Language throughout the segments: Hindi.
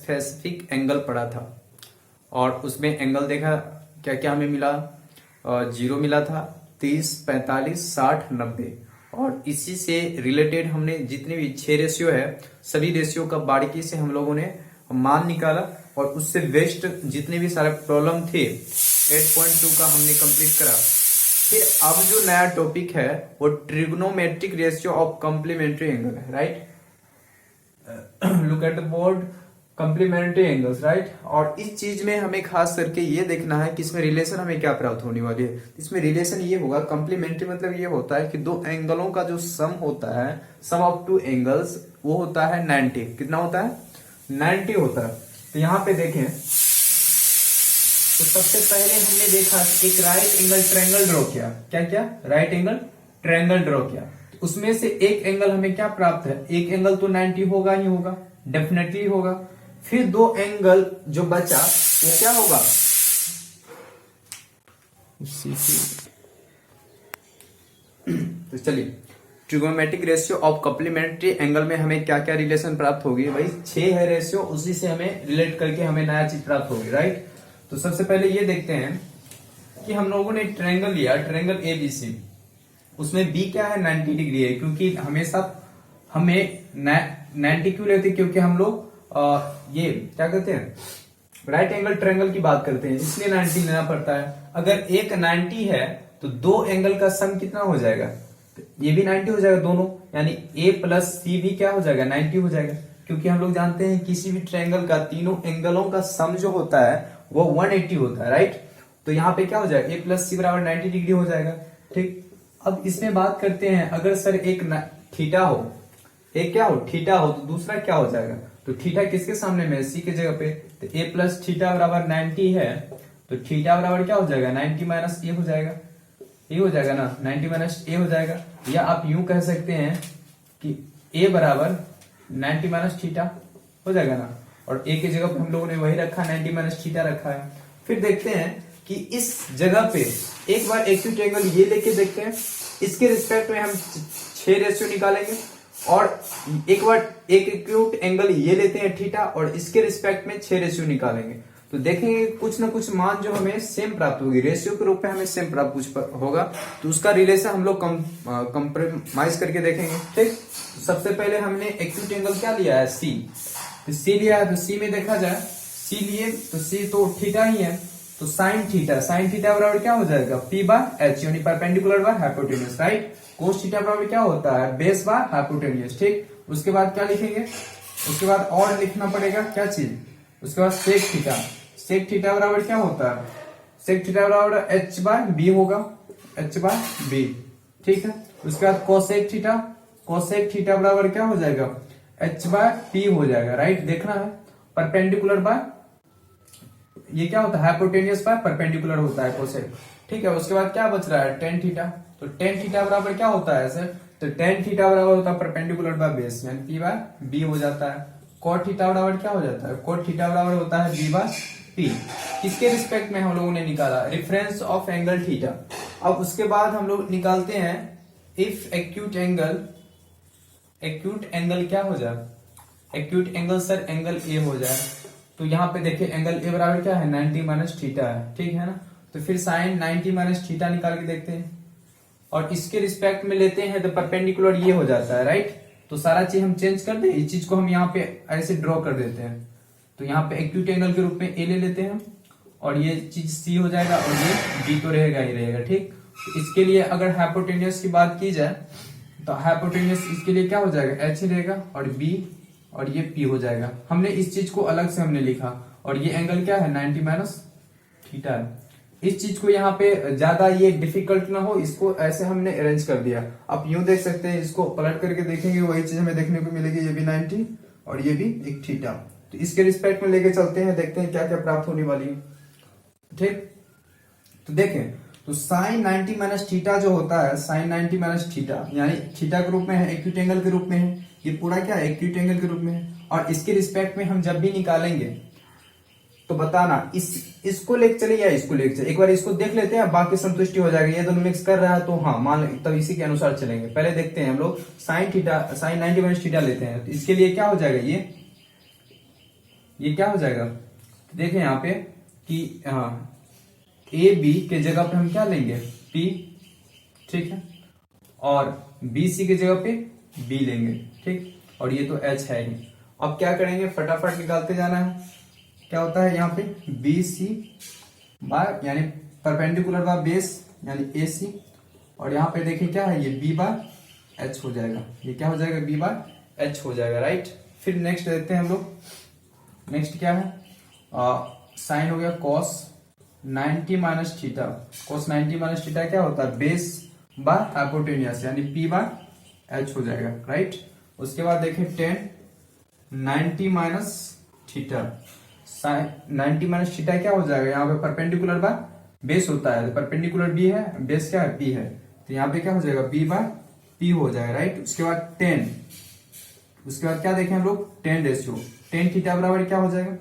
स्पेसिफिक एंगल पढ़ा था और उसमें एंगल देखा क्या क्या हमें मिला। 0 मिला था, 30, 45, 60, 90 और इसी से रिलेटेड हमने जितने भी 6 रेशियो है सभी रेशियो का बारीकी से हम लोगों ने मान निकाला और उससे बेस्ट जितने भी सारे प्रॉब्लम थे 8.2 का हमने कंप्लीट करा। फिर अब जो नया टॉपिक है वो trigonometric ratio of complementary angle है, right. Look at the board, complementary angles, right. और इस चीज में हमें खास करके ये देखना है कि इसमें रिलेशन हमें क्या प्राप्त होने वाली है। इसमें रिलेशन ये होगा, कॉम्प्लीमेंट्री मतलब ये होता है कि दो एंगलों का जो सम होता है, सम ऑफ टू एंगल्स, वो होता है 90। कितना होता है? 90 होता है। तो यहाँ पे देखें तो सबसे पहले हमने देखा एक राइट एंगल ट्रायंगल ड्रॉ किया। क्या क्या? राइट एंगल ट्रायंगल ड्रॉ किया। तो उसमें से एक एंगल हमें क्या प्राप्त है? एक एंगल तो 90 होगा ही होगा, डेफिनेटली होगा। फिर दो एंगल जो बचा वो क्या होगा? तो चलिए, trigonometric ratio of complementary angle में हमें क्या क्या रिलेशन प्राप्त होगी? भाई 6 है रेशियो, उसी से हमें रिलेट करके हमें नया चीज प्राप्त होगी, राइट। तो सबसे पहले ये देखते हैं कि हम लोगों ने ट्रायंगल लिया, ट्रायंगल ABC, उसमें बी क्या है? 90 डिग्री है। क्योंकि हमेशा हमें 90 क्यों लेते? क्योंकि हम लोग ये क्या करते हैं, राइट एंगल ट्रायंगल की बात करते हैं, इसलिए 90 लेना पड़ता है। अगर एक 90 है तो दो एंगल का सम कितना हो जाएगा? तो ये भी 90 हो जाएगा दोनों, यानी A प्लस सी भी क्या हो जाएगा? 90 हो जाएगा। क्योंकि हम लोग जानते हैं किसी भी ट्रायंगल का तीनों एंगलों का सम जो होता है वो 180 होता है, राइट। तो यहाँ पे क्या हो जाएगा? A प्लस सी बराबर 90 डिग्री हो जाएगा, ठीक। अब इसमें बात करते हैं, अगर सर एक थीटा हो, एक क्या हो? थीटा हो, तो दूसरा क्या हो जाएगा? तो थीटा किसके सामने में? सी के जगह पे। तो A प्लस थीटा बराबर 90 है, तो थीटा बराबर क्या हो जाएगा? 90 माइनस ए हो जाएगा। ए हो जाएगा ना, 90 माइनस ए हो जाएगा। या आप यूं कह सकते हैं कि ए बराबर 90 माइनस थीटा हो जाएगा ना, और ए की जगह पे हम लोगों ने वही रखा, 90 माइनस थीटा रखा है। फिर देखते हैं कि इस जगह पे एक बार एक्यूट एंगल ये लेके देखते हैं, इसके रिस्पेक्ट में हम 6 रेशियो निकालेंगे, और एक बार एक एक्यूट एंगल ये लेते हैं थीटा, और इसके रिस्पेक्ट में 6 रेशियो निकालेंगे। तो देखेंगे कुछ ना कुछ मान जो हमें सेम प्राप्त होगी, रेशियो के रूप में हमें सेम प्राप्त कुछ होगा। तो उसका रिलेशन हम लोग कंप्रोमाइज करके देखेंगे, ठीक। तो सबसे पहले हमने एक्यूट एंगल क्या लिया है? सी। तो सी लिया है, तो सी में देखा जाए, सी लिए तो सी तो थीटा ही है, तो साइन थीटा बराबर क्या हो जाएगा? पी बाय एच, यानी perpendicular by hypotenuse, right. Cos theta बराबर क्या होता है? बेस बाय हाइपोटेन्यूज, ठीक। उसके बाद क्या लिखेंगे? उसके बाद और लिखना पड़ेगा क्या चीज? उसके बाद सेक थीटा बराबर क्या होता है? सेक थीटा बराबर एच बाय बी होगा, एच बाय बी, ठीक है। उसके बाद कोसेक थीटा बराबर क्या हो जाएगा? एच बाय पी हो जाएगा, राइट। देखना है परपेंडिकुलर बाय, ये क्या होता है? हाइपोटेन्यूज बाय परपेंडिकुलर होता है कोसेक, ठीक है। उसके बाद क्या बच रहा है? Tan theta. तो टेन थीटा बराबर क्या होता है सर? तो टेन थीटा बराबर होता है परपेंडिकुलर बाय बेस, यानी पी बाय बी हो जाता है। कॉट थीटा बराबर क्या हो जाता है? कॉट थीटा बराबर होता है बी बाय पी। किसके रिस्पेक्ट में हम लोगों ने निकाला? Reference of angle theta. अब उसके बाद हम लोग निकालते हैं इफ एक्यूट एंगल क्या हो जाए? Acute angle sir angle A हो जाए। तो यहाँ पे देखिए एंगल ए बराबर क्या है? 90 माइनस थीटा है, ठीक है ना। तो फिर साइन 90 माइनस थीटा निकाल के देखते हैं, और इसके रिस्पेक्ट में लेते हैं तो परपेंडिकुलर ये हो जाता है, राइट। तो सारा चीज हम चेंज कर दे, इस चीज को हम यहाँ पे ऐसे ड्रॉ कर देते हैं। तो यहाँ पे एक्यूट एंगल के रूप में ए ले लेते हैं, और ये चीज सी हो जाएगा, और ये बी तो रहेगा ही रहेगा, ठीक। तो इसके लिए अगर हाइपोटेन्यूज की बात की जाए तो हाइपोटेन्यूज इसके लिए क्या हो जाएगा? एच ही रहेगा, और बी, और ये पी हो जाएगा। हमने इस चीज को अलग से हमने लिखा, और ये एंगल क्या है? 90 माइनस थीटा है। इस चीज को यहाँ पे ज्यादा ये डिफिकल्ट ना हो, इसको ऐसे हमने अरेंज कर दिया। आप यूं देख सकते हैं, इसको पलट करके देखेंगे वही चीज हमें देखने को मिलेगी, ये भी 90 और ये भी एक थीटा। तो इसके रिस्पेक्ट में लेके चलते हैं, देखते हैं क्या क्या प्राप्त होने वाली है, ठीक। तो देखें, तो साइन 90 माइनस थीटा जो होता है, साइन 90 माइनस थीटा, यानी थीटा के रूप में है, एक्यूट एंगल के रूप में है, ये पूरा क्या है? एक्यूट एंगल के रूप में है। और इसके रिस्पेक्ट में हम जब भी निकालेंगे तो बताना इसको लेके चले या इसको लेके चले। एक बार इसको देख लेते हैं, बाकी संतुष्टि हो जाएगी। ये दोनों मिक्स कर रहा है तो हाँ मान ले, तब इसी के अनुसार चलेंगे। पहले देखते हैं हम लोग साइन 90 माइनस थीटा लेते हैं, तो इसके लिए क्या हो जाएगा? ये ये क्या हो जाएगा, देखें यहाँ पे कि ए बी के जगह पे हम क्या लेंगे, पी, ठीक है, और बी सी के जगह पे बी लेंगे, ठीक, और ये तो एच है ही। अब क्या करेंगे, फटाफट निकालते जाना है। क्या होता है यहाँ पे, बी सी बाय यानी परपेंडिकुलर बाय बेस यानी ए सी, और यहाँ पे देखिए क्या है, ये बी बाय एच हो जाएगा, ये क्या हो जाएगा, बी बाय एच हो जाएगा, राइट। फिर नेक्स्ट देखते हैं हम लोग, नेक्स्ट क्या है, साइन हो गया cos 90 minus theta. Cos 90 minus theta क्या होता है, बेस बाय हाइपोटेन्यूस यानी पी बाय एच हो जाएगा, राइट। उसके बाद देखिए tan 90 minus theta, sine 90 minus theta क्या हो जाएगा, यहाँ पे परपेंडिकुलर बाय बेस होता है, परपेंडिकुलर बी है, बेस क्या है, पी है, तो यहाँ पे क्या हो जाएगा, बी बाय पी हो जाएगा, राइट। उसके बाद 10, उसके बाद क्या देखें हम लोग, 10 रेशियो, 10 थीटा बराबर क्या हो जाएगा,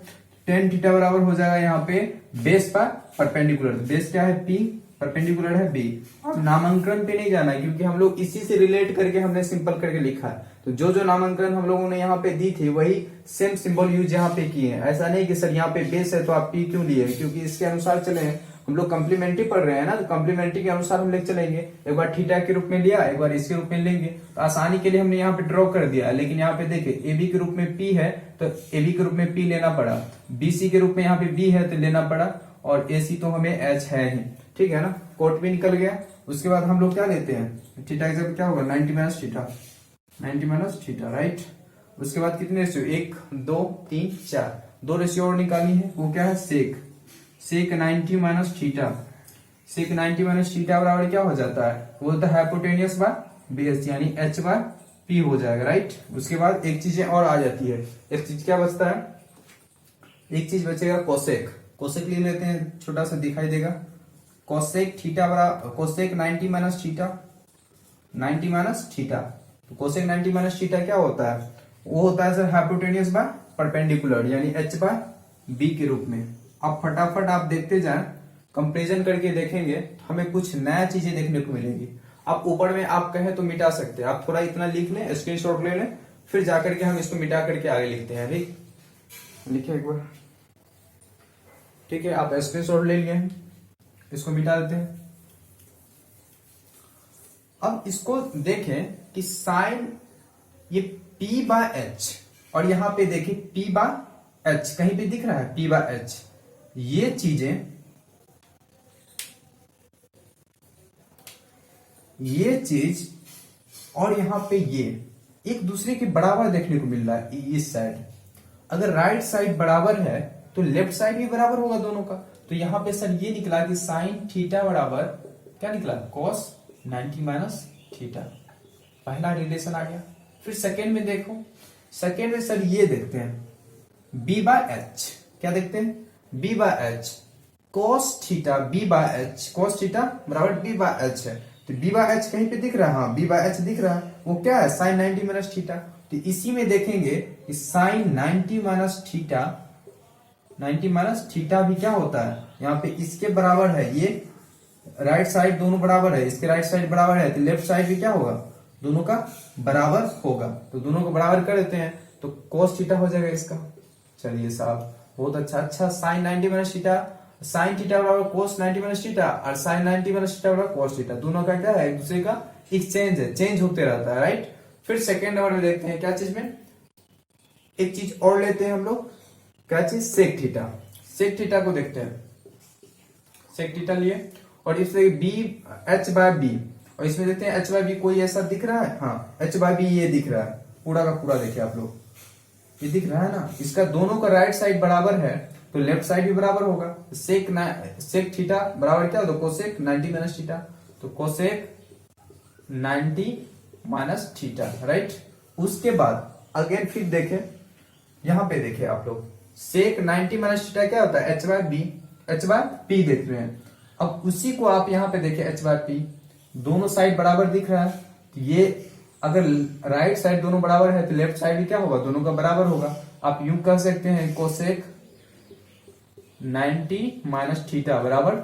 10 थीटा बराबर हो जाएगा यहाँ पे बेस पर परपेंडिकुलर, बेस क्या है, पी, परपेंडिकुलर है बी। और नामांकन पे नहीं जाना है क्योंकि हम लोग इसी से रिलेट करके हमने सिंपल करके लिखा है, तो जो जो नामांकन हम लोगों ने यहाँ पे दी थी वही सेम सिंबल यूज यहाँ पे किए हैं। ऐसा नहीं कि सर यहाँ पे बेस है तो आप पी क्यों लिए, क्योंकि इसके अनुसार चले हैं, हम लोग कम्प्लीमेंट्री पढ़ रहे हैं ना, तो कम्प्लीमेंट्री के अनुसार हम लेके चलेंगे। एक बार थीटा के रूप में लिया, एक बार इसके रूप में लेंगे, तो आसानी के लिए हमने यहाँ पे ड्रॉ कर दिया। लेकिन यहाँ पे देखिए ए बी के रूप में पी है तो ए बी के रूप में पी लेना पड़ा, बी सी के रूप में यहाँ पे बी है तो लेना पड़ा, और ए सी तो हमें एच है ही, ठीक है ना, कोट भी निकल गया। उसके बाद हम लोग क्या लेते हैं, थीटा की जगह क्या होगा, 90 minus theta, 90 minus theta, right. उसके बाद कितने रेशियो, 1 2 3 4, 2 रेशियो और निकालनी है, वो क्या है, सेक, सेक 90 माइनस थीटा, सेक 90 माइनस थीटा बराबर क्या हो जाता है, वो होता है हाइपोटेनियस बाय बेस यानी एच बाय पी हो जाएगा, राइट। उसके बाद एक चीज और आ जाती है, एक चीज क्या बचता है, एक चीज बचेगा कोसेक, कोसेक ले लेते हैं, छोटा सा दिखाई देगा, कोसेक थीटा बराबर cosec 90 minus theta, 90 minus theta, तो कोसेक 90 माइनस थीटा क्या होता है, वो होता है सर हाइपोटेनियस बाय परपेंडिकुलर यानी एच बाय बी के रूप में। अब फटाफट आप देखते जाएं, कंपेरिजन करके देखेंगे हमें कुछ नया चीजें देखने को मिलेगी। आप ऊपर में आप कहें तो मिटा सकते हैं, आप थोड़ा इतना लिख लें, स्क्रीनशॉट ले लें, फिर जाकर के हम इसको मिटा करके आगे लिखते हैं, ठीक, लिखिए एक बार, ठीक है, आप स्क्रीनशॉट ले लिए, इसको मिटा देते हैं। अब इसको देखें कि साइन ये P बाय एच, और यहां पे देखिए P बाय एच, कहीं पे दिख रहा है P बाय एच, ये चीजें, ये चीज और यहां पे ये एक दूसरे के बराबर देखने को मिल रहा है। इस साइड अगर राइट साइड बराबर है तो लेफ्ट साइड भी बराबर होगा दोनों का, तो यहां पे सर ये निकला कि साइन थीटा बराबर क्या निकला, कॉस 90 माइनस थीटा, पहला रिलेशन आ गया। फिर सेकेंड में देखो, सेकेंड में सर ये देखते हैं बी बाय एच, क्या देखते हैं, B by H cos theta, B by H cos theta बराबर बी बाय एच है, तो बी बाय एच कहीं पे दिख रहा है, हाँ बी बाय एच दिख रहा है, वो क्या है साइन 90 माइनस थीटा। तो इसी में देखेंगे कि sine 90 minus theta, 90 minus theta भी क्या होता है, यहाँ पे इसके बराबर है, ये राइट साइड दोनों बराबर है, इसके राइट साइड बराबर है, तो लेफ्ट साइड भी क्या होगा, दोनों का बराबर होगा, तो दोनों को बराबर कर देते हैं तो cos थीटा हो जाएगा इसका। चलिए साहब बहुत अच्छा, अच्छा sine 90 minus theta, sine theta बराबर cos 90 माइनस थीटा, और साइन 90 माइनस थीटा बराबर cos थीटा, दोनों का क्या है, एक दूसरे का एक्सचेंज है, चेंज होते रहता है, राइट। फिर सेकेंड नंबर में देखते हैं क्या चीज में, एक चीज और लेते हैं हम लोग, क्या चीज, सेक थीटा, सेक थीटा को देखते हैं, सेक थीटा लिए, और इससे बी एच बाय बी, और इसमें देखते हैं एच बाय बी कोई ऐसा दिख रहा है, हाँ एच बाय बी ये दिख रहा है, पूरा का पूरा देखिए आप लोग, ये दिख रहा है ना, इसका दोनों का राइट साइड बराबर है तो लेफ्ट साइड भी बराबर होगा, सेक थीटा बराबर क्या होगा, कोसेक 90 माइनस थीटा, तो कोसेक 90 माइनस थीटा, राइट। उसके बाद अगेन फिर देखें, यहां पे देखिए आप लोग, सेक 90 माइनस थीटा क्या होता है, H by B, H by P देख रहे हैं। अब उसी को आप यहां पे देखिए एच बाय पी, दोनों साइड बराबर दिख रहा है, तो ये अगर राइट साइड दोनों बराबर है तो लेफ्ट साइड भी क्या होगा, दोनों का बराबर होगा। आप यूं कह सकते हैं कोसेक 90 माइनस थीटा बराबर,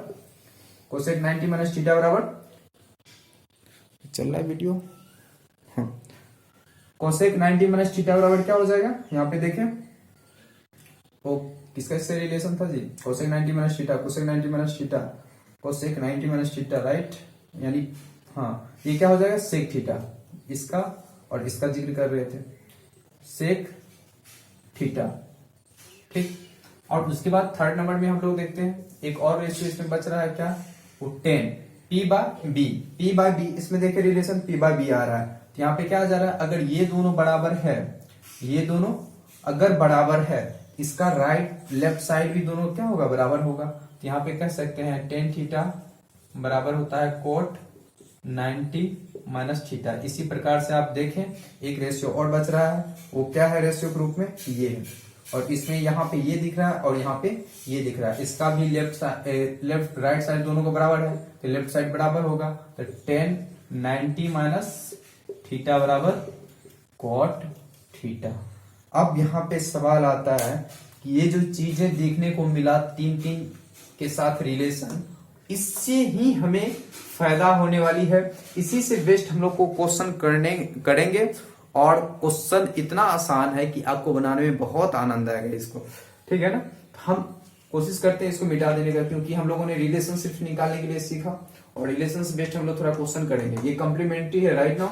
कोसेक 90 माइनस थीटा बराबर, चल रहा है वीडियो, कोसेक 90 माइनस थीटा बराबर क्या हो जाएगा, यहाँ पे देखें वो किसका इससे रिलेशन था जी, cosec 90 minus theta, cosec 90 minus theta, cosec 90 minus theta, right. यानी हाँ ये क्या हो जाएगा, सेक थीटा, इसका और इसका जिक्र कर रहे थे, सेक थीटा, ठीक। और उसके बाद थर्ड नंबर में हम लोग देखते हैं एक और रेशियो इसमें बच रहा है, क्या, वो 10 P by B, P by B, इसमें देखिए रिलेशन P बाय बी आ रहा है, तो यहाँ पे क्या जा रहा है, अगर ये दोनों बराबर है, ये दोनों अगर बराबर है, इसका राइट लेफ्ट साइड भी दोनों क्या होगा, बराबर होगा, तो यहाँ पे कह सकते हैं टेन थीटा बराबर होता है कोट 90 माइनस थीटा। इसी प्रकार से आप देखें एक रेशियो और बच रहा है, वो क्या है रेशियो के रूप में, ये है, और इसमें यहाँ पे ये दिख रहा है और यहाँ पे ये दिख रहा है, इसका भी लेफ्ट राइट साइड दोनों को बराबर है, तो लेफ्ट साइड बराबर होगा, तो 10 90 माइनस थीटा बराबर कॉट थीटा। अब यहाँ पे सवाल आता है कि ये जो चीजें देखने को मिला तीन तीन के साथ रिलेशन, इससे ही हमें फायदा होने वाली है, इसी से बेस्ट हम लोग को क्वेश्चन करेंगे, और क्वेश्चन इतना आसान है कि आपको बनाने में बहुत आनंद आएगा इसको, ठीक है ना। हम कोशिश करते हैं इसको मिटा देने का, क्योंकि हम लोगों ने रिलेशन सिर्फ निकालने के लिए सीखा, और रिलेशन से बेस्ट हम लोग थोड़ा क्वेश्चन करेंगे। ये कॉम्प्लीमेंट्री है राइट नाउ।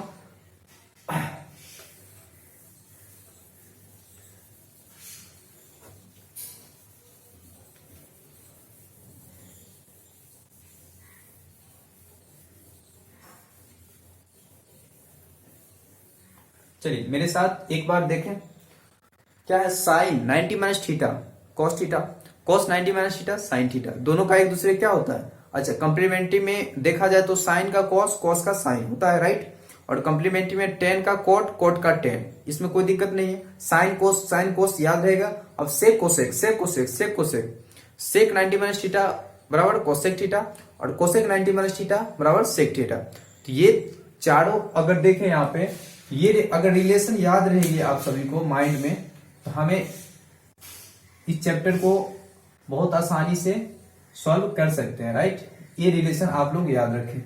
चलिए मेरे साथ एक बार देखें, क्या है, sine 90 minus theta cos theta, cos 90 minus theta sine theta, दोनों का एक दूसरे क्या होता है, अच्छा कंप्लीमेंट्री में देखा जाए तो साइन का कॉस, कॉस का साइन होता है, राइट। और कंप्लीमेंट्री में टेन का कोट, कोट का टेन, इसमें कोई दिक्कत नहीं है, साइन कोस याद रहेगा। अब sec cosec, sec cosec, sec cosec, sec 90 minus theta बराबर कोसेक थीटा, और कोसेक 90 माइनस थीटा बराबर सेक थीटा। तो ये चारों अगर देखें यहाँ पे, ये अगर रिलेशन याद रहेगी आप सभी को माइंड में, तो हमें इस चैप्टर को बहुत आसानी से सॉल्व कर सकते हैं, राइट। ये रिलेशन आप लोग याद रखें,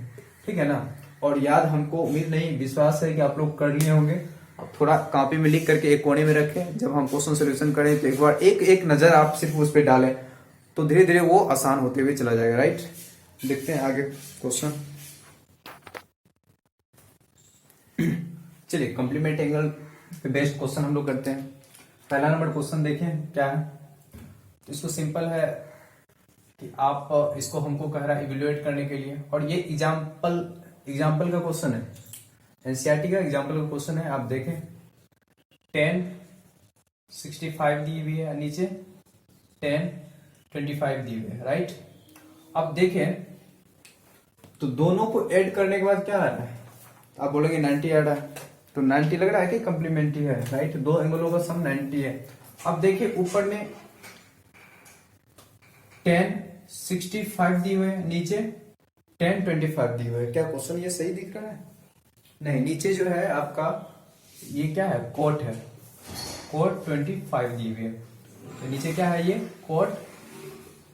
ठीक है ना। और याद हमको उम्मीद नहीं विश्वास है कि आप लोग कर लिए होंगे। अब थोड़ा कॉपी में लिख करके एक कोने में रखें, जब हम क्वेश्चन सोल्यूशन करें तो एक बार एक नजर आप सिर्फ उस पर डालें, तो धीरे धीरे वो आसान होते हुए चला जाएगा, राइट। देखते हैं आगे क्वेश्चन। चलिए कॉम्प्लीमेंट एंगल पे बेस्ड क्वेश्चन हम लोग करते हैं। पहला नंबर क्वेश्चन देखें क्या है, तो इसको सिंपल है कि आप इसको हमको कह रहा है इवेल्युएट करने के लिए, और ये एग्जाम्पल का क्वेश्चन है, एनसीईआरटी का एग्जाम्पल का क्वेश्चन है। आप देखें 10 65 दी हुई है, नीचे 10 25 दी हुई है, राइट। अब देखें तो दोनों को ऐड करने के बाद क्या आ रहा है, आप बोलोगे 90 आ रहा है, तो 90 लग रहा है कि कंप्लीमेंट्री है, राइट। दो एंगलों का सम 90 है। अब देखिए ऊपर में 10 65 दी हुए है, नीचे 10 25 दी हुए है। क्या क्वेश्चन ये सही दिख रहा है? नहीं, नीचे जो है आपका ये क्या है, कोट है, कोट 25 दी हुई है, तो नीचे क्या है, ये कोट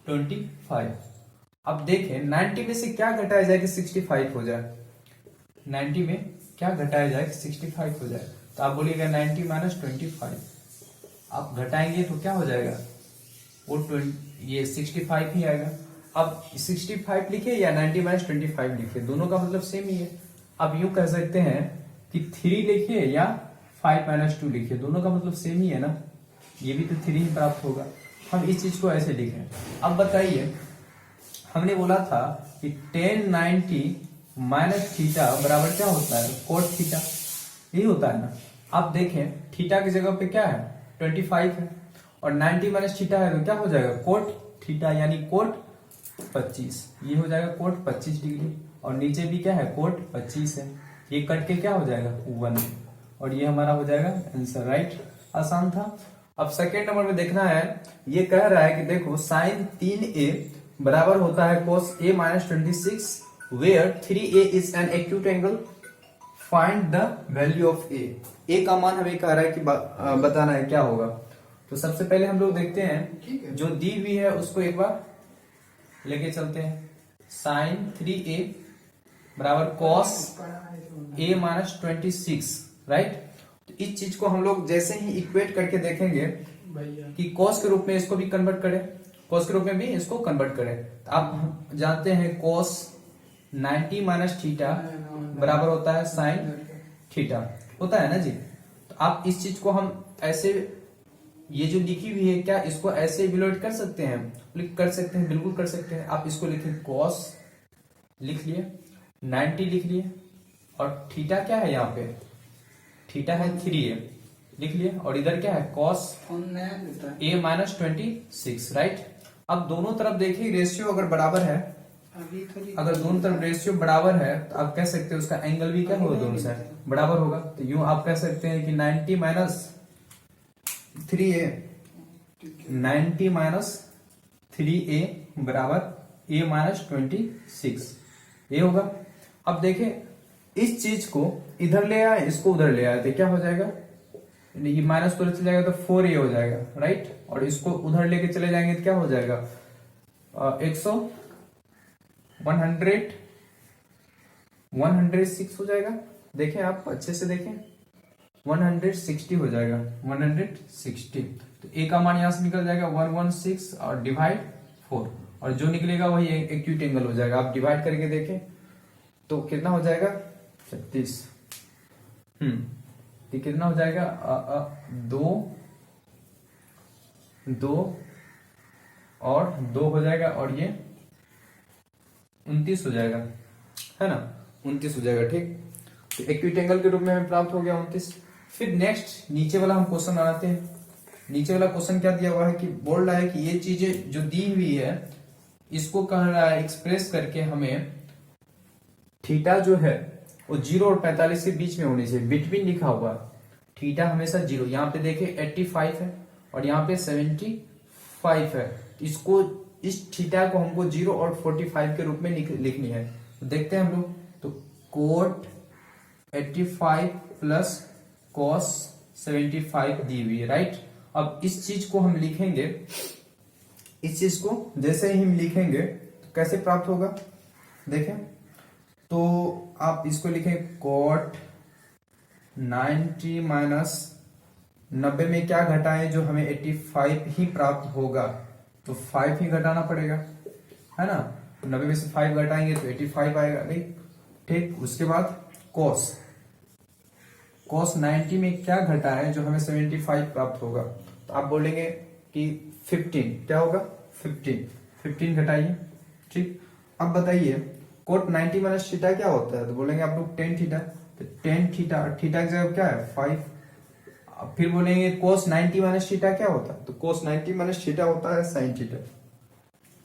25। अब देखें 90 में से क्या घटाया जाए कि 65 हो जाए, 90 में क्या घटाया जाए कि 65 हो जाए, तो आप बोलिएगा 90 माइनस 25, आप घटाएंगे तो क्या हो जाएगा, वो ये 65 ही आएगा। अब 65 लिखे या 90 माइनस 25 लिखे, दोनों का मतलब सेम ही है। अब यूं कह सकते हैं कि 3 लिखिए या 5 माइनस 2 लिखिए, दोनों का मतलब सेम ही है ना, ये भी तो 3 ही प्राप्त होगा। हम इस चीज को ऐसे लिखें। अब बताइए, हमने बोला था कि 10 90 माइनस थीटा बराबर क्या होता है, कोट थीटा, यही होता है ना। आप देखें थीटा की जगह पे क्या है, 25 है, और 90 माइनस थीटा है तो क्या हो जाएगा, कोट थीटा, यानी कोट 25, ये हो जाएगा कोट 25 डिग्री, और नीचे भी क्या है, कोट 25 है, ये कट के क्या हो जाएगा 1, और ये हमारा हो जाएगा आंसर, राइट। आसान था। अब सेकेंड नंबर में देखना है, ये कह रहा है कि देखो साइन 3a बराबर होता है cos a minus 26 where 3a is an acute angle, find the value of a का मान हमें कह रहा है कि बताना है क्या होगा। तो सबसे पहले हम लोग देखते हैं जो दी हुई है उसको एक बार लेके चलते हैं। साइन 3a बराबर cos a माइनस 26, राइट। तो इस चीज को हम लोग जैसे ही इक्वेट करके देखेंगे भैया कि कॉस के रूप में इसको भी कन्वर्ट करें, कॉस के रूप में भी इसको कन्वर्ट करें। तो आप जानते हैं कॉस 90 माइनस थीटा बराबर होता है साइन थीटा, होता है ना जी। तो आप इस चीज को हम ऐसे, ये जो लिखी हुई है क्या इसको ऐसे इवेलुएट कर सकते हैं? कर सकते हैं, बिल्कुल कर सकते हैं। आप इसको लिखें कॉस लिख लिए, 90 लिख लिए, और थीटा क्या है यहाँ पे, थीटा है 3a लिख लिए, और इधर क्या है कॉस a माइनस 26, राइट। अब दोनों तरफ देखिए रेशियो अगर बराबर है, अगर दोनों तरफ रेशियो बराबर है तो आप कह सकते हैं उसका एंगल भी क्या होगा, दोनों साइड बराबर होगा। तो यूं आप कह सकते हैं कि 90 माइनस 3a, 90 माइनस 3a बराबर a माइनस 26, ये होगा। अब देखें इस चीज को इधर ले आए, इसको उधर ले आए तो क्या हो जाएगा, ये माइनस को चले जाएगा तो 4a हो जाएगा, राइट। और इसको उधर लेके चले जाएंगे तो क्या हो जाएगा, 106 हो जाएगा। देखें आप अच्छे से देखें, 160 हो जाएगा, 160। तो a का मान यहां से निकल जाएगा 116 और डिवाइड 4, और जो निकलेगा वही एक्यूट एंगल हो जाएगा। आप डिवाइड करके देखें तो कितना हो जाएगा, 36। ये कितना हो जाएगा, 2 और 2 हो जाएगा, और ये 29 हो जाएगा, है ना, 29 हो जाएगा, ठीक। तो एक्यूट एंगल के रूप में हमें प्राप्त हो गया 29। फिर नेक्स्ट नीचे वाला हम क्वेश्चन बनाते हैं। नीचे वाला क्वेश्चन क्या दिया हुआ है कि बोल रहा है कि ये चीजें जो दी हुई है इसको कह रहा है एक्सप्रेस करके हमें थीटा जो है वो 0 और 45 के बीच में होनी चाहिए, बिटवीन लिखा हुआ है। थीटा हमेशा 0, यहाँ पे देखे 85 है और यहाँ पे 75 है। इसको इस थीटा को हमको 0 और 45 के रूप में लिखनी है। तो देखते हैं हम लोग, तो कोट 85 प्लस कॉस 75 दी हुई है, राइट। अब इस चीज को हम लिखेंगे, इस चीज को जैसे ही हम लिखेंगे तो कैसे प्राप्त होगा, देखें तो आप इसको लिखें कोट 90 माइनस 90 में क्या घटाएं जो हमें 85 ही प्राप्त होगा, तो 5 ही घटाना पड़ेगा, है ना। 90 में से 5 घटाएंगे तो 85 आएगा, नहीं ठीक। उसके बाद कॉस 90 में क्या घटाएं जो हमें 75 प्राप्त होगा, तो आप बोलेंगे कि 15, क्या होगा 15 घटाइए, ठीक। अब बताइए कोट 90 माइनस थीटा क्या होता है, तो बोलेंगे आप लोग टेन थीटा, तो टेन थीटा, थीटा की जगह क्या है 5। अब फिर बोलेंगे कोस 90 माइनस थीटा क्या होता है, तो कोस 90 माइनस थीटा होता है साइन थीटा,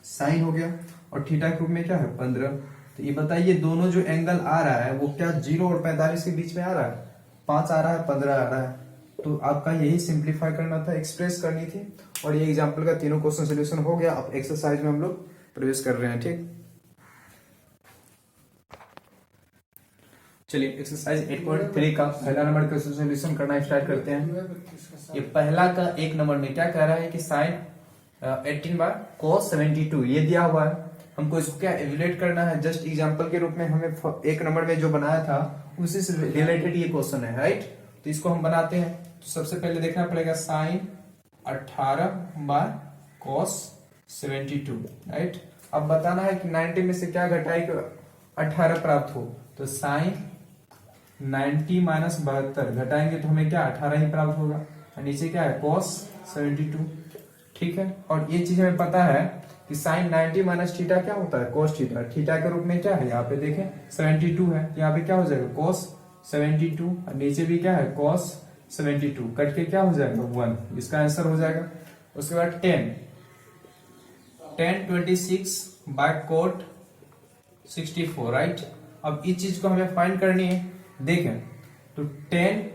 साइन हो गया, और थीटा के रूप में क्या है 15। तो ये बताइए दोनों जो एंगल आ रहा है वो क्या 0 और 45 के बीच में आ रहा है, 5 आ रहा है, 15 आ रहा है। तो आपका यही सिंप्लीफाई करना था, एक्सप्रेस करनी थी, और ये एग्जाम्पल का तीनों क्वेश्चन सोल्यूशन हो गया। अब एक्सरसाइज में हम लोग प्रवेश कर रहे हैं, ठीक। चलिए एक्सरसाइज 8.3 का पहला नंबर क्वेश्चन सोल्यूशन करना स्टार्ट करते हैं। ये पहला का 1 नंबर में क्या कह रहा है कि साइन 18 बाय cos 72 ये दिया हुआ है, हमको इसको क्या एवेल्यूएट करना है। जस्ट एग्जांपल के रूप में हमें 1 नंबर में जो बनाया था उसी से रिलेटेड ये क्वेश्चन है, राइट। तो इसको हम बनाते हैं। तो सबसे पहले देखना पड़ेगा साइन 18 बाय cos 72, राइट। अब बताना है कि 90 में से क्या घटाए कि 18 प्राप्त हो, तो साइन 90 माइनस 72 घटाएंगे तो हमें क्या 18 ही प्राप्त होगा, और नीचे क्या है cos 72, ठीक है। और ये चीज हमें पता है कि साइन 90 माइनस थीटा क्या होता है cos थीटा, थीटा के रूप में क्या है यहाँ पे देखें 72 है, यहाँ पे क्या हो जाएगा cos 72, और नीचे भी क्या है cos 72, कट के क्या हो जाएगा 1, इसका आंसर हो जाएगा। उसके बाद 10 26 बाय कोट 64, राइट। अब इस चीज को हमें फाइंड करनी है। देखें तो 10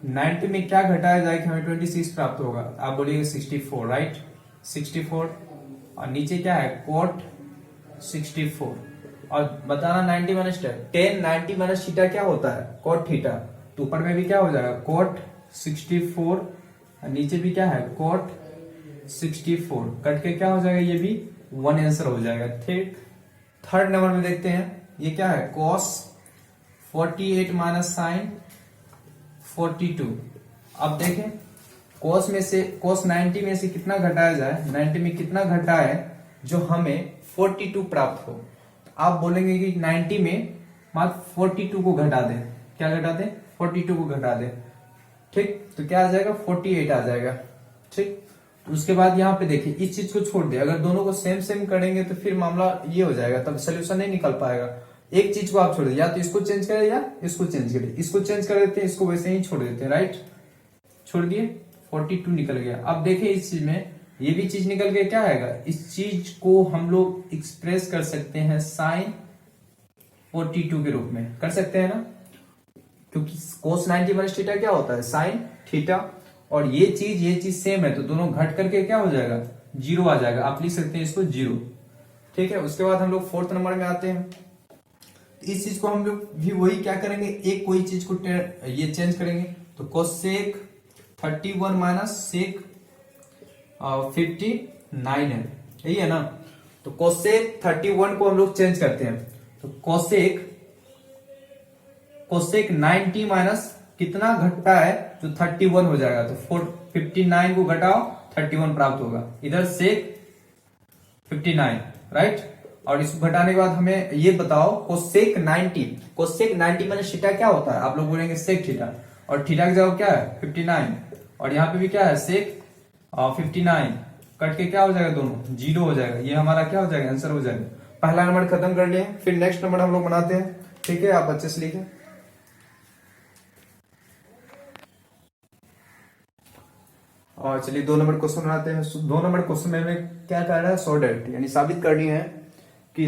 90 में क्या घटाया जाए कि हमें 26 प्राप्त होगा, आप बोलिए 64, राइट 64, और नीचे क्या है कोट 64, और बताना 90 माइनस 10 90 माइनस थीटा क्या होता है कोट थीटा, तो ऊपर में भी क्या हो जाएगा कोट 64, और नीचे भी क्या है कोट 64, कट के क्या हो जाएगा ये भी 1 आंसर हो जाएगा, ठीक। थर्ड नंबर में देखते हैं, ये क्या है cos 48 माइनस साइन 42। अब देखें cos में से cos 90 में से कितना घटाया जाए, 90 में कितना घटाए जो हमें 42 प्राप्त हो। आप बोलेंगे कि 90 में मात्र 42 को घटा दें, क्या घटा दें, 42 को घटा दें, ठीक, तो क्या आ जाएगा, 48 आ जाएगा, ठीक। उसके बाद यहाँ पे देखिए इस चीज को छोड़ दे, अगर दोनों को सेम सेम करेंगे तो फिर मामला ये हो जाएगा, तब सोल्यूशन नहीं निकल पाएगा। एक चीज को आप छोड़ दे, या तो इसको चेंज करें या इसको चेंज करें, इसको चेंज कर देते हैं, इसको वैसे ही छोड़ देते हैं, राइट, छोड़ दिए, 42 निकल गया। अब देखिए इस चीज में ये भी चीज निकल गया, क्या आएगा, इस चीज को हम लोग एक्सप्रेस कर सकते हैं साइन 42 के रूप में, कर सकते हैं ना, क्योंकि cos 90 माइनस थीटा क्या होता है, साइन थीटा, और ये चीज सेम है, तो दोनों घट करके क्या हो जाएगा, 0 आ जाएगा, आप लिख सकते हैं इसको 0, ठीक है। उसके बाद हम लोग 4th नंबर में आते हैं। इस चीज को हम लोग भी वही क्या करेंगे, एक कोई चीज को ये चेंज करेंगे, तो कोसेक 31 माइनस सेक 59 है, यही है ना। तो कोसेक 31 को हम लोग चेंज करते हैं, तो कोसेक 90 माइनस कितना घटता है, जो 31 हो जाएगा, तो 59 को घटाओ 31 प्राप्त होगा, इधर सेक 59, राइट। और इसको घटाने के बाद हमें ये बताओ कोसेक 90 माइनस थीटा क्या होता है, आप लोग बोलेंगे सेक थीटा, और थीटा की जगह क्या है 59, और यहाँ पे भी क्या है सेक 59, कट के क्या हो जाएगा, दोनों 0 हो जाएगा, ये हमारा क्या हो जाएगा, आंसर हो जाएगा। पहला नंबर खत्म कर लिए, फिर नेक्स्ट नंबर हम लोग बनाते हैं, ठीक है, आप अच्छे से लिखें। और चलिए 2 नंबर क्वेश्चन बनाते हैं। 2 नंबर क्वेश्चन में हमें क्या करना है, सॉर्टेड, यानी साबित करनी है कि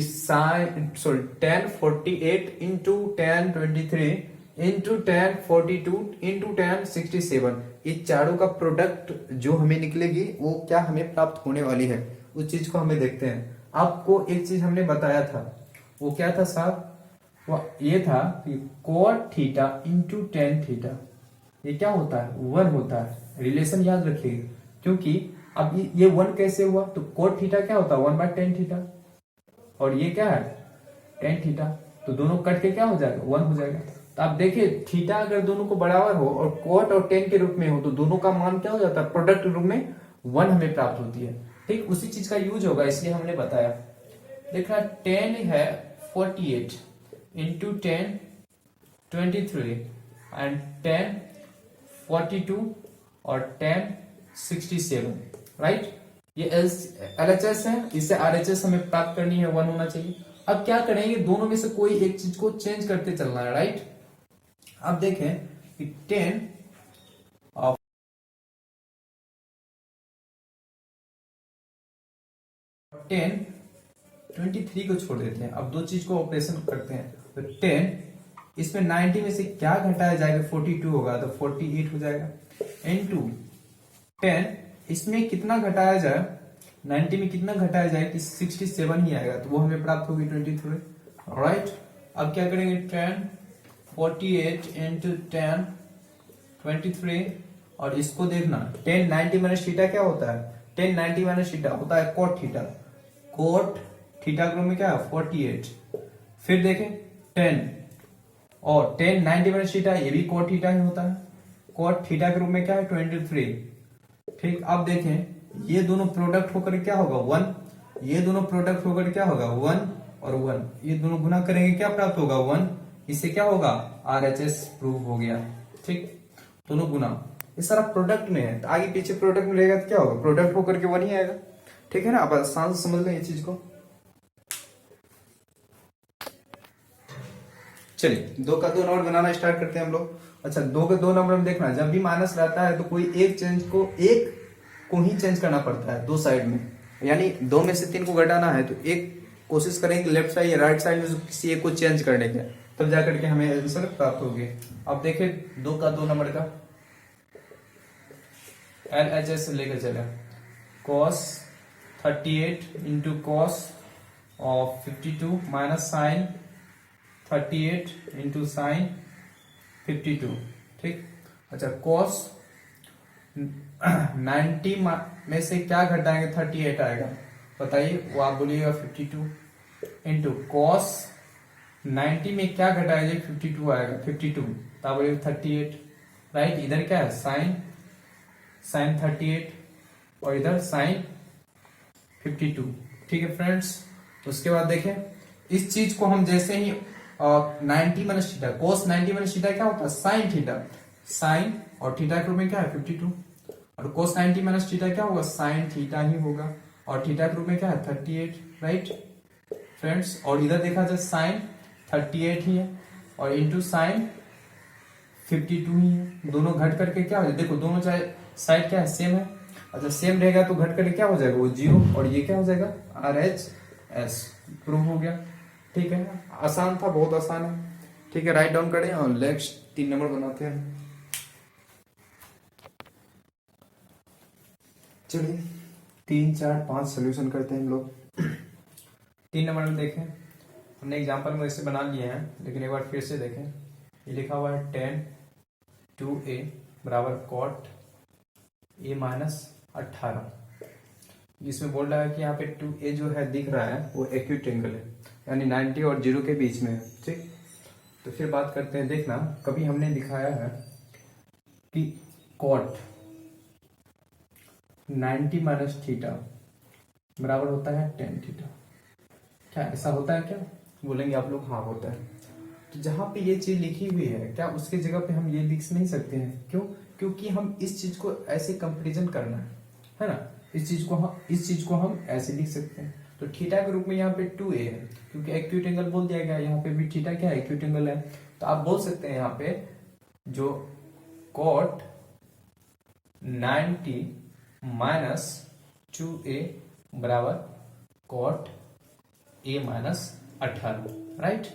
tan 48 into tan 23 into tan 42 into tan 67, इस चारों का प्रोडक्ट जो हमें निकलेगी वो क्या हमें प्राप्त होने वाली है, उस चीज को हमें देखते हैं। आपको एक चीज हमने बताया था, वो क्या था साहब, वो ये था कि cot theta into tan theta, ये क्या होता है, 1 होता है, रिलेशन याद रखिएगा, क्योंकि अब ये 1 कैसे हुआ, तो cot थीटा क्या होता है, 1/tan थीटा, और ये क्या है tan थीटा, तो दोनों कट के क्या हो जाएगा, 1 हो जाएगा। तो आप देखिए थीटा अगर दोनों को बराबर हो और cot और tan के रूप में हो, तो दोनों का मान क्या हो जाता है, प्रोडक्ट रूप में 1 हमें प्राप्त होती है, ठीक, उसी चीज का यूज होगा, इसलिए हमने बताया। देखना tan है 48 इंटू tan 23 एंड tan 42 और tan 67, राइट, ये LHS है, इससे RHS हमें प्राप्त करनी है, 1 होना चाहिए। अब क्या करेंगे, दोनों में से कोई एक चीज को चेंज करते चलना है, राइट। अब देखें कि 10 23 को छोड़ देते हैं, अब दो चीज को ऑपरेशन करते हैं, तो 10 इसमें 90 में से क्या घटाया जाएगा, 42 होगा, तो 48 हो जाएगा, इनटू 10 इसमें कितना घटाया जाए, 90 में कितना घटाया जाए कि 67 ही आएगा, तो वो हमें प्राप्त होगी 23, राइट। अब क्या करेंगे, 10 48 इंटू 10 23, और इसको देखना 10 90 माइनस थीटा क्या होता है, 10 90 माइनस थीटा होता है cot थीटा, cot थीटा के रूप में क्या है 48, फिर देखें 10 और 10 90 माइनस थीटा, ये भी cot थीटा ही होता है, cot थीटा के रूप में क्या है 23, ठीक। अब देखें ये दोनों प्रोडक्ट होकर क्या होगा 1, ये दोनों प्रोडक्ट होकर क्या होगा 1 और 1, ये दोनों गुना करेंगे क्या प्राप्त होगा 1, इससे क्या होगा RHS प्रूव हो गया, ठीक, दोनों गुना, ये सारा प्रोडक्ट में है, तो आगे पीछे प्रोडक्ट में रहेगा तो क्या होगा, प्रोडक्ट होकर के 1 ही आएगा, ठीक है ना। आप आसान से समझ लें ये चीज को। चलिए 2 का 2 नंबर बनाना स्टार्ट करते हैं हम लोग। अच्छा 2 का 2 नंबर में देखना, जब भी माइनस रहता है तो कोई एक को ही चेंज करना पड़ता है 2 साइड में, यानी 2 में से 3 को घटाना है, तो एक कोशिश करेंगे लेफ्ट साइड या राइट साइड में किसी एक को चेंज करने के, तब जाकर के हमें आंसर प्राप्त होगी। अब देखिए 2 का 2 नंबर का LHS लेकर चले, cos 38 into cos of 52 minus sine 38 into sine 52, ठीक। अच्छा cos 90 में से क्या घटाएंगे, 38 आएगा, बताइए, वो आप बोलिएगा 52 इंटू cos 90 में क्या घटाया जाए 52 आएगा, 52, तो आप बोलिएगा 38, राइट। इधर क्या है साइन साइन 38 और इधर साइन 52। ठीक है फ्रेंड्स, उसके बाद देखें इस चीज को हम जैसे ही 90 माइनस थीटा, कोस 90 माइनस थीटा क्या होता है साइन थीटा, साइन और थीटा के रूप में क्या है 52, और कोस 90 माइनस थीटा क्या होगा साइन थीटा ही होगा, और थीटा के रूप में क्या है 38, राइट फ्रेंड्स। और इधर देखा जाए साइन 38 ही है और इंटू साइन 52 ही है, दोनों घट करके क्या हो जाए, देखो दोनों चाहे साइड क्या है सेम है, अच्छा सेम रहेगा तो घट करके क्या हो जाएगा वो 0, और ये क्या हो जाएगा RHS, प्रूव हो गया। ठीक है, आसान था, बहुत आसान है। ठीक है, राइट डाउन करें और नेक्स्ट 3 नंबर बनाते हैं। चलिए 3 4 5 सोल्यूशन करते हैं हम लोग। 3 नंबर में देखें, हमने एग्जांपल में ऐसे बना लिए हैं, लेकिन एक बार फिर से देखें। ये लिखा हुआ है 10 2a बराबर कॉट a माइनस 18। इसमें बोल रहा है कि यहाँ पे 2a जो है दिख रहा है वो एक्यूट एंगल है, यानी 90 और 0 के बीच में है। ठीक, तो फिर बात करते हैं, देखना कभी हमने दिखाया है कि कॉट 90 माइनस थीटा बराबर होता है tan थीटा, क्या ऐसा होता है क्या, बोलेंगे आप लोग हाँ होता है। तो जहां पे ये चीज लिखी हुई है क्या उसके जगह पे हम ये लिख नहीं सकते हैं, क्यों, क्योंकि हम इस चीज को ऐसे कंपेरिजन करना है ना, इस चीज को हम ऐसे लिख सकते हैं। तो थीटा के रूप में यहाँ पे 2a है, क्योंकि एक्यूट एंगल बोल दिया गया, यहाँ पे भी थीटा क्या है एक्यूट एंगल है, तो आप बोल सकते हैं यहाँ पे जो cot 90 माइनस 2a बराबर cot a माइनस 18, राइट।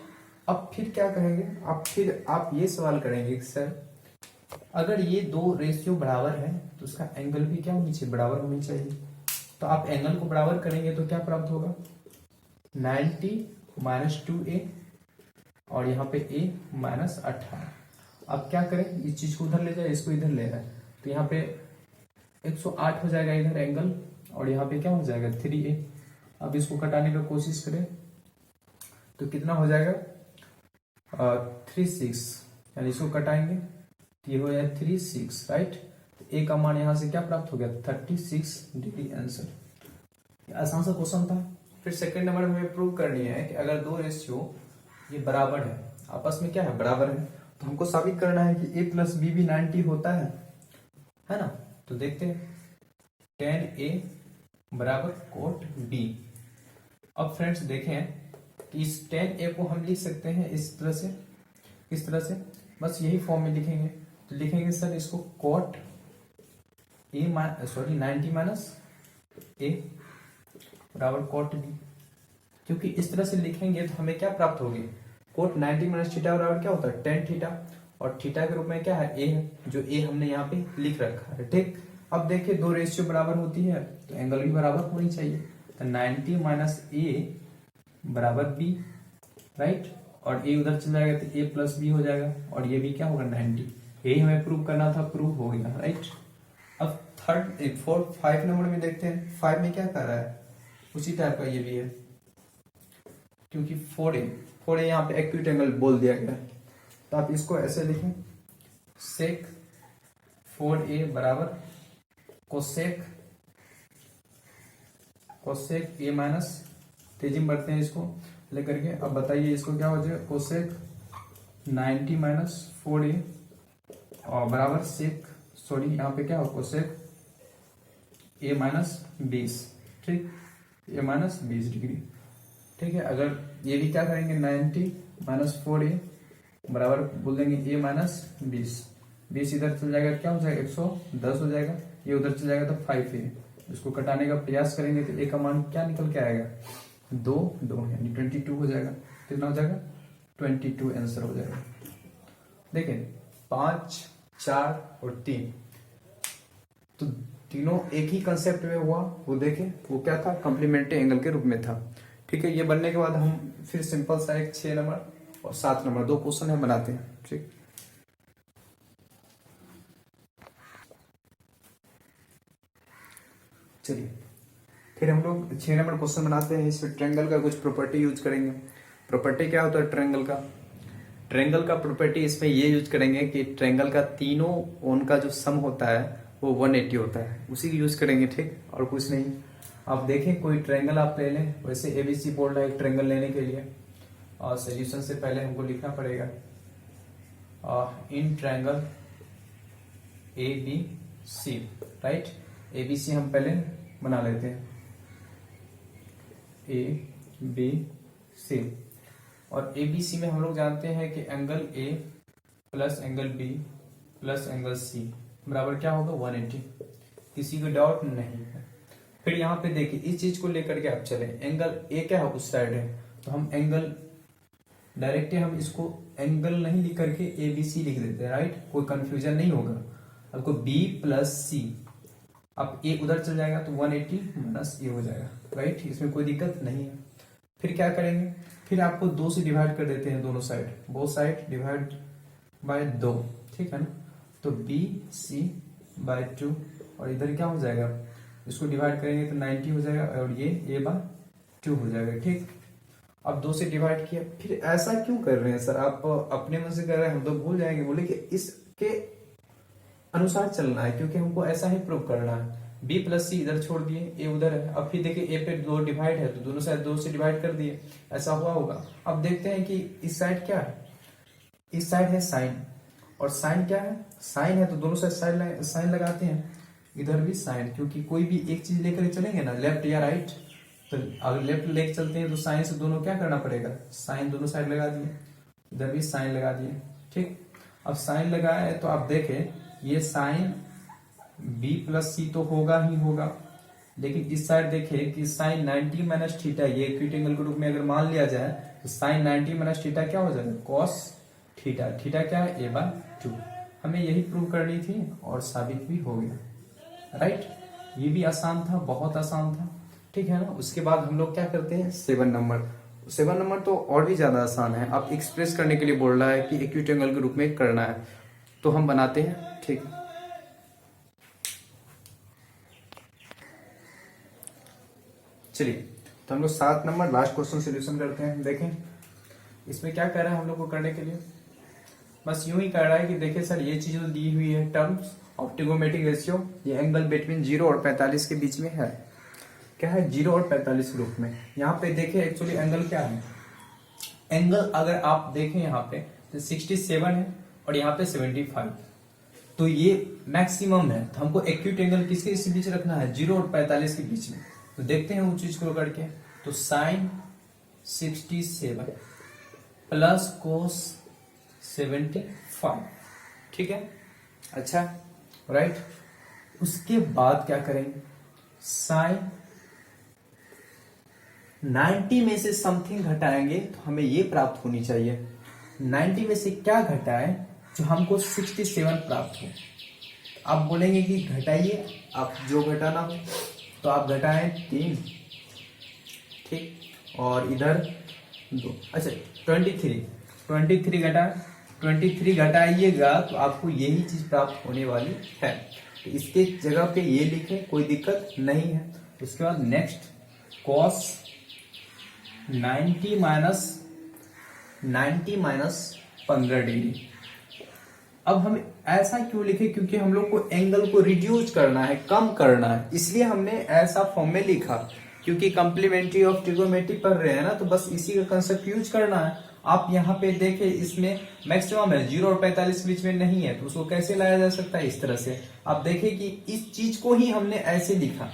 अब फिर क्या कहेंगे, आप ये सवाल करेंगे कि सर अगर ये दो रेशियो बराबर है तो उसका एंगल भी क्या होनी चाहिए, बराबर होनी चाहिए। तो आप एंगल को बराबर करेंगे तो क्या प्राप्त होगा 90 माइनस 2a और यहाँ पे a माइनस 18। अब क्या करें, इस चीज को उधर ले जाए, इसको इधर ले जाए, तो यहाँ पे 108 हो जाएगा इधर एंगल, और यहाँ पे क्या हो जाएगा 3a। अब इसको कटाने की कोशिश करें तो कितना हो जाएगा 36, यानी इसको कटाएंगे तो ये हो जाएगा 36, राइट। तो a का मान यहाँ से क्या प्राप्त हो गया 36 डिग्री आंसर। आसान सा क्वेश्चन था। फिर सेकंड नंबर में हमें प्रूव करनी है कि अगर दो रेशियो ये बराबर है, आपस में क्या है बराबर है, तो हमको साबित करना है कि a प्लस बी भी 90 होता है ना। तो देखते हैं 10a बराबर कोट b। अब फ्रेंड्स देखें कि इस 10a को हम लिख सकते हैं इस तरह से, किस तरह से, बस यही फॉर्म में लिखेंगे। तो लिखेंगे सर इसको कोट a 90 माइनस a बराबर कोट b, क्योंकि इस तरह से लिखेंगे तो हमें क्या प्राप्त होगी, कोट 90 माइनस थीटा बराबर क्या होता है tan थीटा, और थीटा के रूप में क्या है a है, जो a हमने यहाँ पे लिख रखा है। ठीक, अब देखिए दो रेशियो बराबर होती है तो एंगल भी बराबर होनी चाहिए, तो 90 माइनस a बराबर b, राइट, और a उधर चला जाएगा तो a प्लस b हो जाएगा, और ये भी क्या होगा 90। यही हमें प्रूव करना था, प्रूव हो गया, राइट। अब थर्ड 5 नंबर में देखते हैं, 5 में क्या कर रहा है, उसी टाइप का ये भी है, क्योंकि 4a यहाँ पे एक्यूट एंगल बोल दिया गया है, तो आप इसको ऐसे लिखें सेक 4a बराबर कोसेक a माइनस, तेजी में बढ़ते हैं इसको लेकर के। अब बताइए इसको क्या हो जाएगा, कोसेक 90 माइनस 4a और बराबर सेक, सॉरी यहाँ पे क्या हो कोसेक a माइनस 20, ठीक, a माइनस 20 डिग्री। ठीक है, अगर ये भी क्या करेंगे 90 माइनस 4a बराबर बोल देंगे a माइनस 20 इधर चल जाएगा क्या हो जाएगा 110 हो जाएगा, ये उधर चल जाएगा तो 5a। इसको कटाने का प्रयास करेंगे तो a का मान क्या निकल के आएगा 2 यानी 22 हो जाएगा। कितना हो जाएगा 22 आंसर हो जाएगा। देखें 5 4 और 3, तो तीनों एक ही कंसेप्ट में हुआ, वो देखें वो क्या था कॉम्प्लीमेंट्री एंगल के रूप में था। ठीक है, ये बनने के बाद हम फिर सिंपल सा एक 6 नंबर और 7 नंबर 2 क्वेश्चन है बनाते हैं। ठीक, चलिए फिर हम लोग 6 नंबर क्वेश्चन बनाते हैं। इसमें ट्रायंगल का कुछ प्रॉपर्टी यूज करेंगे। प्रॉपर्टी क्या होता है ट्रायंगल का प्रॉपर्टी इसमें ये यूज करेंगे कि ट्रायंगल का तीनों कोण का जो सम होता है वो 180 होता है, उसी की यूज करेंगे, ठीक, और कुछ नहीं। आप देखें कोई ट्रायंगल आप ले लें, वैसे एबीसी बोल रहा है एक ट्रायंगल लेने के लिए, और सोल्यूशन से पहले हमको लिखना पड़ेगा in triangle A B C, right. ABC हम पहले बना लेते हैं, ए बी सी, और एबीसी में हम लोग जानते हैं कि angle A plus angle B plus angle C बराबर क्या होगा 180, किसी को डाउट नहीं है। फिर यहाँ पे देखिए इस चीज को लेकर के आप चले, एंगल ए क्या है उस साइड है, तो हम एंगल डायरेक्ट हम इसको एंगल नहीं लिख करके ए बी सी लिख देते हैं, राइट, कोई कंफ्यूजन नहीं होगा। आपको बी प्लस सी, अब ए उधर चल जाएगा तो 180 माइनस ए हो जाएगा, राइट, इसमें कोई दिक्कत नहीं है। फिर क्या करेंगे, फिर आपको 2 से डिवाइड कर देते हैं दोनों side, both side divide by 2, ठीक है ना, तो बी सी बाय 2, और इधर क्या हो जाएगा, इसको डिवाइड करेंगे तो 90 हो जाएगा, और ये ए बाय 2 हो जाएगा, ठीक। अब 2 से डिवाइड किया, फिर ऐसा क्यों कर रहे हैं सर, आप अपने मन से कर रहे हैं, हम तो भूल जाएंगे, बोले कि इसके अनुसार चलना है, क्योंकि हमको ऐसा ही प्रूव करना है। b प्लस सी इधर छोड़ दिए, ए उधर है, अब फिर देखिए ए पे 2 डिवाइड है तो दोनों साइड 2 से डिवाइड कर दिए, ऐसा हुआ होगा। अब देखते हैं कि इस साइड क्या है, इस साइड है साइन, और साइन क्या है, साइन है तो दोनों साइड साइन लगाते हैं, इधर भी साइन, क्योंकि कोई भी एक चीज लेकर चलेंगे ना, लेफ्ट या राइट, तो अगर लेफ्ट लेके चलते हैं तो साइन से दोनों क्या करना पड़ेगा, साइन दोनों साइड लगा दिए, इधर भी साइन लगा दिए, ठीक। अब साइन लगाया है तो आप देखें ये साइन b प्लस सी तो होगा ही होगा, लेकिन इस साइड देखिए कि साइन 90 माइनस थीटा, ये एक्यूट एंगल के रूप में अगर मान लिया जाए तो साइन 90 माइनस थीटा क्या हो जाएगा, कॉस थीटा, थीटा क्या है a/2। हमें यही प्रूव करनी थी और साबित भी हो गया, राइट। ये भी आसान था, बहुत आसान था, ठीक है ना। उसके बाद हम लोग क्या करते हैं 7 नंबर, 7 नंबर तो और भी ज्यादा आसान है, आप एक्सप्रेस करने के लिए बोल रहा है कि एक्यूट एंगल के रूप में करना है, तो हम बनाते हैं, ठीक। चलिए तो हम लोग 7 नंबर लास्ट क्वेश्चन सोल्यूशन करते हैं। देखें इसमें क्या कह रहा है हम लोग को करने के लिए, बस यूं ही कह रहा है कि देखिए सर ये चीज दी हुई है टर्म्स ऑफ ट्रिगोनोमेट्रिक रेशियो, ये एंगल बिटवीन 0 और 45 के बीच में है, क्या है 0 और 45 के रूप में। यहाँ पे देखें एक्चुअली एंगल क्या है, एंगल अगर आप देखें यहाँ पे तो 67 है और यहाँ पे 75, तो ये मैक्सिमम है, तो हमको एक्यूट एंगल किसके बीच रखना है, 0 और 45 के बीच में। तो देखते हैं उस चीज को करके, तो साइन 67 प्लस कोस 75, ठीक है, अच्छा, राइट। उसके बाद क्या करेंगे, साइन 90 में से समथिंग घटाएंगे तो हमें ये प्राप्त होनी चाहिए, 90 में से क्या घटाएं जो हमको 67 प्राप्त हो। आप बोलेंगे कि घटाइए, आप जो घटाना हो तो आप घटाएं 3, ठीक, और इधर 2, अच्छा 23 घटा 23 घटाइएगा तो आपको यही चीज प्राप्त होने वाली है, तो इसके जगह पे ये लिखे, कोई दिक्कत नहीं है। उसके बाद नेक्स्ट कॉस 90 माइनस 15 डिग्री। अब हम ऐसा क्यों लिखे, क्योंकि हम लोग को एंगल को रिड्यूस करना है, कम करना है, इसलिए हमने ऐसा फॉर्म में लिखा, क्योंकि कॉम्प्लीमेंट्री ऑफ ट्रिगोनोमेट्री पढ़ रहे हैं ना, तो बस इसी का कंसेप्ट यूज करना है। आप यहाँ पे देखें इसमें मैक्सिमम है, 0 और 45 के बीच में नहीं है, तो उसको कैसे लाया जा सकता है, इस तरह से। आप देखें कि इस चीज को ही हमने ऐसे लिखा,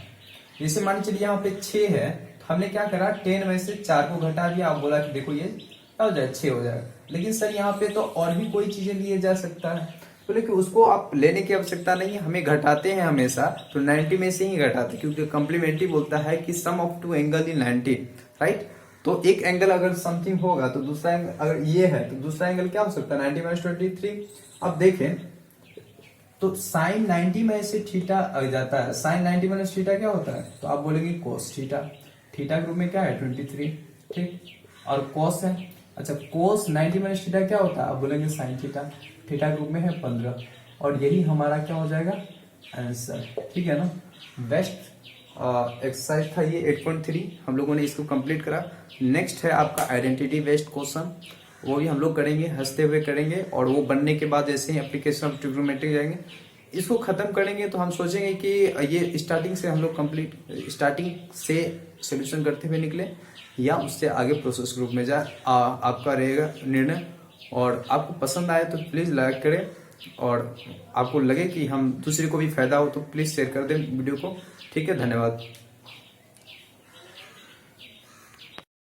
जैसे मान चलिए यहाँ पे 6 है, तो हमने क्या करा 10 में से 4 को घटा दिया, आप बोला कि देखो ये हो जाए 6 हो जाएगा, लेकिन सर यहाँ पे तो और भी कोई चीजें लिए जा सकता है, तो लेकिन उसको आप लेने की आवश्यकता नहीं है, हमें घटाते हैं हमेशा, तो 90 में से ही घटाते, क्योंकि कॉम्प्लीमेंट्री बोलता है कि सम ऑफ 2 एंगल इन 90, राइट। तो एक एंगल अगर समथिंग होगा तो दूसरा एंगल अगर ये है तो दूसरा एंगल क्या हो सकता है 90 माइनस 23। अब देखें तो साइन 90 में से थीटा आ जाता है, साइन 90 माइनस थीटा क्या होता है, तो आप बोलेंगे कोस थीटा, थीटा के रूप में क्या है 23, ठीक, और कोस है, अच्छा कोस 90 माइनस थीटा क्या होता है, आप बोलेंगे साइन थीटा, थीटा के रूप में है 15, और यही हमारा क्या हो जाएगा आंसर, ठीक है ना। बेस्ट एक्सरसाइज था ये 8.3, हम लोगों ने इसको कंप्लीट करा। नेक्स्ट है आपका आइडेंटिटी बेस्ड क्वेश्चन, वो भी हम लोग करेंगे, हंसते हुए करेंगे, और वो बनने के बाद जैसे ही एप्लीकेशन ऑफ ट्रिग्नोमेट्री जाएंगे इसको खत्म करेंगे तो हम सोचेंगे कि ये स्टार्टिंग से हम लोग स्टार्टिंग से सोल्यूशन करते हुए निकले या उससे आगे प्रोसेस ग्रुप में जाए, आपका रहेगा निर्णय। और आपको पसंद आए तो प्लीज़ लाइक करें, और आपको लगे कि हम दूसरे को भी फायदा हो तो प्लीज़ शेयर कर दें वीडियो को। ठीक है, धन्यवाद।